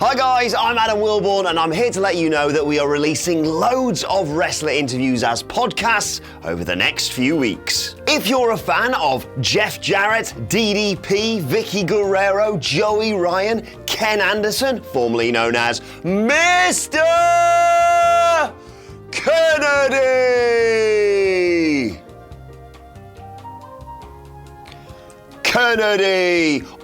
Hi guys, I'm Adam Wilbourn and I'm here to let you know that we are releasing loads of wrestler interviews as podcasts over the next few weeks. If you're a fan of Jeff Jarrett, DDP, Vicky Guerrero, Joey Ryan, Ken Anderson, formerly known as Mr. Kennedy,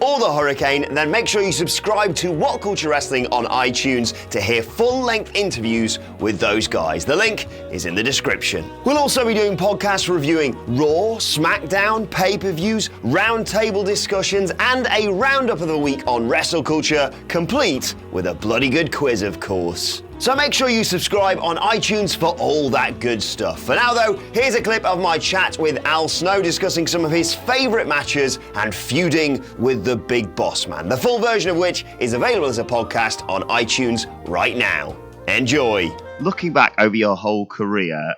or the Hurricane, then make sure you subscribe to What Culture Wrestling on iTunes to hear full-length interviews with those guys. The link is in the description. We'll also be doing podcasts reviewing Raw, SmackDown, pay-per-views, roundtable discussions, and a roundup of the week on wrestle culture, complete with a bloody good quiz, of course. So make sure you subscribe on iTunes for all that good stuff. For now though, here's a clip of my chat with Al Snow discussing some of his favourite matches and feuding with the Big Boss Man, the full version of which is available as a podcast on iTunes right now. Enjoy! Looking back over your whole career,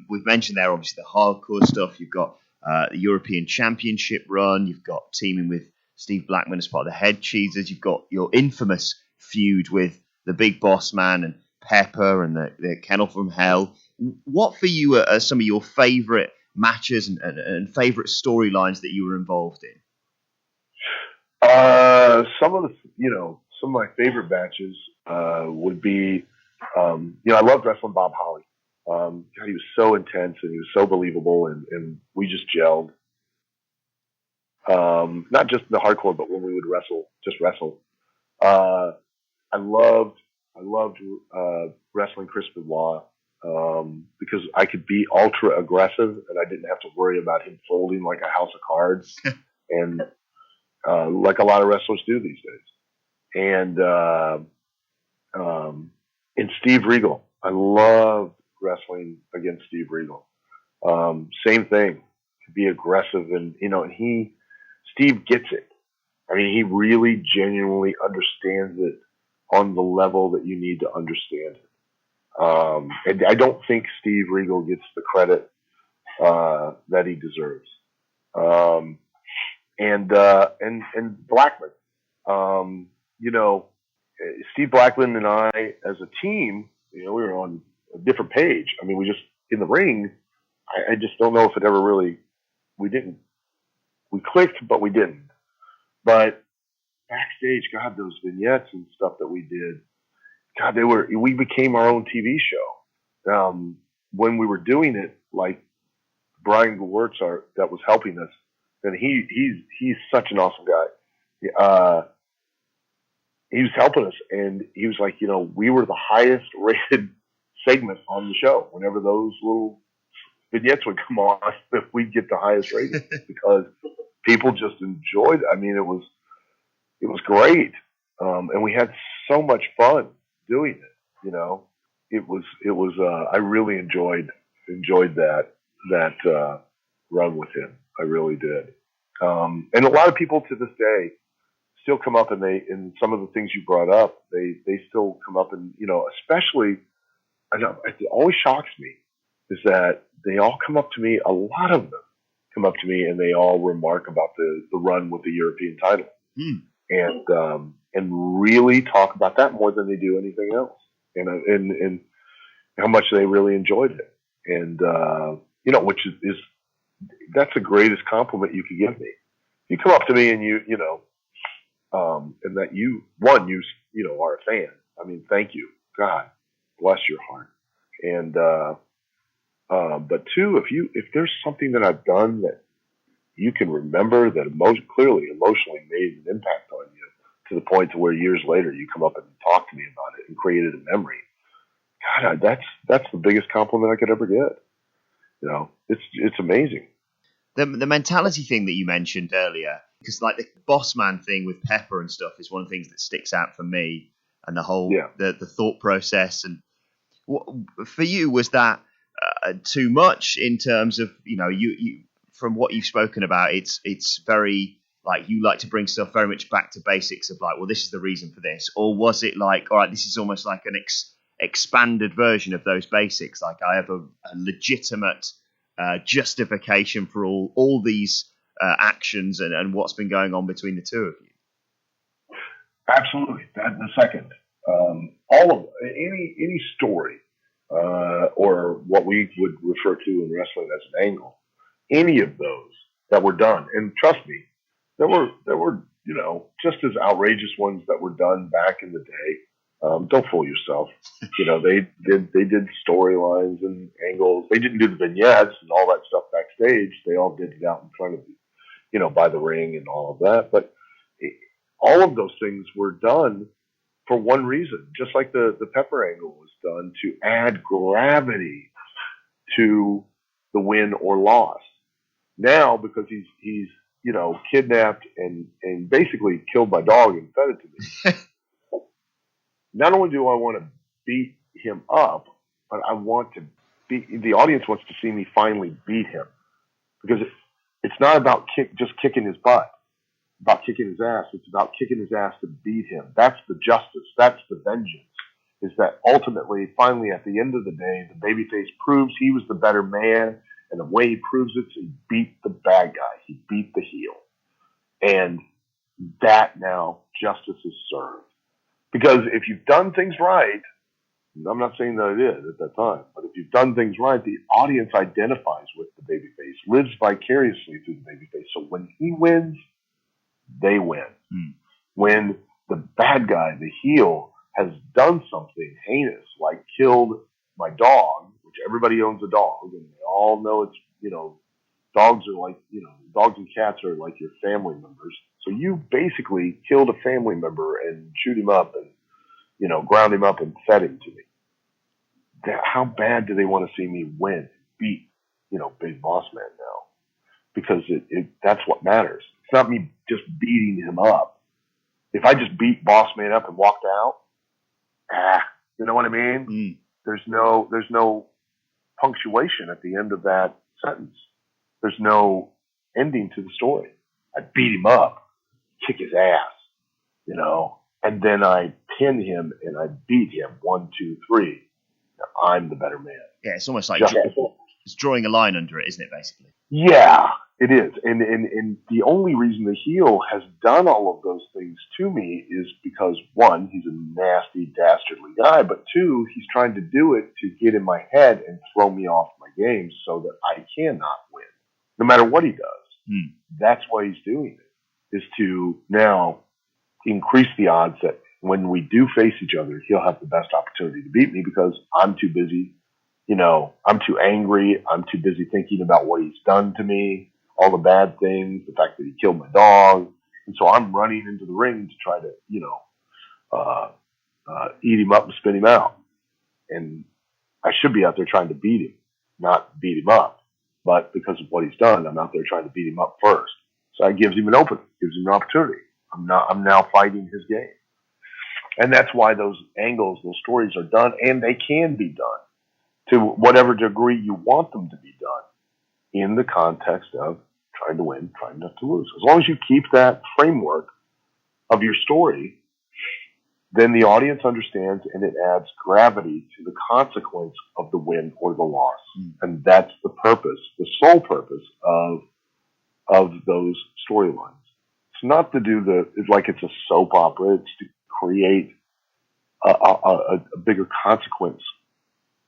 we've mentioned there obviously the hardcore stuff, you've got the European Championship run, you've got teaming with Steve Blackman as part of the Head Cheesers, you've got your infamous feud with the Big Boss Man and Pepper and the Kennel from Hell. What for you are some of your favourite matches and favourite storylines that you were involved in? Some of my favorite matches would be, I loved wrestling Bob Holly. God, he was so intense and he was so believable, and we just gelled. Not just the hardcore, but when we would wrestle. I loved wrestling Chris Benoit because I could be ultra aggressive and I didn't have to worry about him folding like a house of cards, and like a lot of wrestlers do these days. And Steve Regal, I loved wrestling against Steve Regal. Same thing, to be aggressive, and Steve gets it. I mean, he really genuinely understands it on the level that you need to understand it. And I don't think Steve Regal gets the credit that he deserves. And Blackman, Steve Blackman and I as a team, we were on a different page. I mean, we just, in the ring, I just don't know if it ever really, we clicked, but we didn't. But backstage, God, those vignettes and stuff that we did, God, we became our own TV show. When we were doing it, like Brian Gewirtz, that was helping us, and he's such an awesome guy. He was helping us, and he was like, we were the highest rated segment on the show. Whenever those little vignettes would come on, we'd get the highest rating because people just enjoyed it. I mean, it was great. And we had so much fun doing it. It was, I really enjoyed that run with him. I really did. And a lot of people to this day still come up and some of the things you brought up, they still come up and, especially, I know it always shocks me is that they all come up to me, a lot of them come up to me and they all remark about the run with the European title. And really talk about that more than they do anything else, and how much they really enjoyed it, and which is that's the greatest compliment you could give me. You come up to me and and that you are a fan. I mean, thank you, God bless your heart, and but two, if there's something that I've done that you can remember that clearly emotionally made an impact on you to the point to where years later you come up and talk to me about it and created a memory. God, that's the biggest compliment I could ever get. It's amazing. The mentality thing that you mentioned earlier, because like the boss man thing with Pepper and stuff is one of the things that sticks out for me, and the whole the thought process. And for you, was that too much in terms of you from what you've spoken about? It's very like you like to bring stuff very much back to basics of like, well, this is the reason for this, or was it like, all right, this is almost like an expanded version of those basics? Like I have a legitimate justification for all these actions and what's been going on between the two of you. Absolutely. That the second. All of any story, or what we would refer to in wrestling as an angle, any of those that were done, and trust me, there were just as outrageous ones that were done back in the day. Don't fool yourself. They did storylines and angles. They didn't do the vignettes and all that stuff backstage. They all did it out in front of you, by the ring and all of that. But all of those things were done for one reason, just like the Pepper angle was done to add gravity to the win or loss. Now, because he's kidnapped and basically killed my dog and fed it to me. Not only do I want to beat him up, but I want to the audience wants to see me finally beat him, because it's not about just kicking his butt, about kicking his ass. It's about kicking his ass to beat him. That's the justice. That's the vengeance. Is that ultimately, finally, at the end of the day, the babyface proves he was the better man, and the way he proves it, he beat the bad guy. He beat the heel. And that now, justice is served. Because if you've done things right, and I'm not saying that I did at that time, but if you've done things right, the audience identifies with the babyface, lives vicariously through the babyface. So when he wins, they win. When the bad guy, the heel, has done something heinous, like killed my dog, which everybody owns a dog, and they all know it's, dogs are like, dogs and cats are like your family members. So you basically killed a family member and chewed him up and, ground him up and fed him to me. How bad do they want to see me win, beat, Big Boss Man now? Because that's what matters. It's not me just beating him up. If I just beat Boss Man up and walked out, you know what I mean? There's no punctuation at the end of that sentence. There's no ending to the story. I beat him up, kick his ass, and then I pin him and I beat him 1, 2, 3. Now, I'm the better man. Yeah, it's almost like it's drawing a line under it, isn't it, basically? Yeah, it is. And the only reason the heel has done all of those things to me is because, one, he's a nasty, dastardly guy, but two, he's trying to do it to get in my head and throw me off my game so that I cannot win, no matter what he does. That's why he's doing it, is to now increase the odds that when we do face each other, he'll have the best opportunity to beat me, because I'm too busy. I'm too angry. I'm too busy thinking about what he's done to me, all the bad things, the fact that he killed my dog. And so I'm running into the ring to try to, eat him up and spit him out. And I should be out there trying to beat him, not beat him up. But because of what he's done, I'm out there trying to beat him up first. So that gives him an opening, gives him an opportunity. I'm now fighting his game. And that's why those angles, those stories are done, and they can be done to whatever degree you want them to be done, in the context of trying to win, trying not to lose. As long as you keep that framework of your story, then the audience understands, and it adds gravity to the consequence of the win or the loss. And that's the purpose, the sole purpose of those storylines. It's not to do like it's a soap opera. It's to create a bigger consequence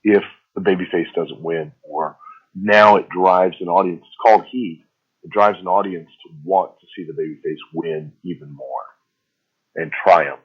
if the babyface doesn't win, or now it drives an audience. It's called heat. It drives an audience to want to see the babyface win even more and triumph.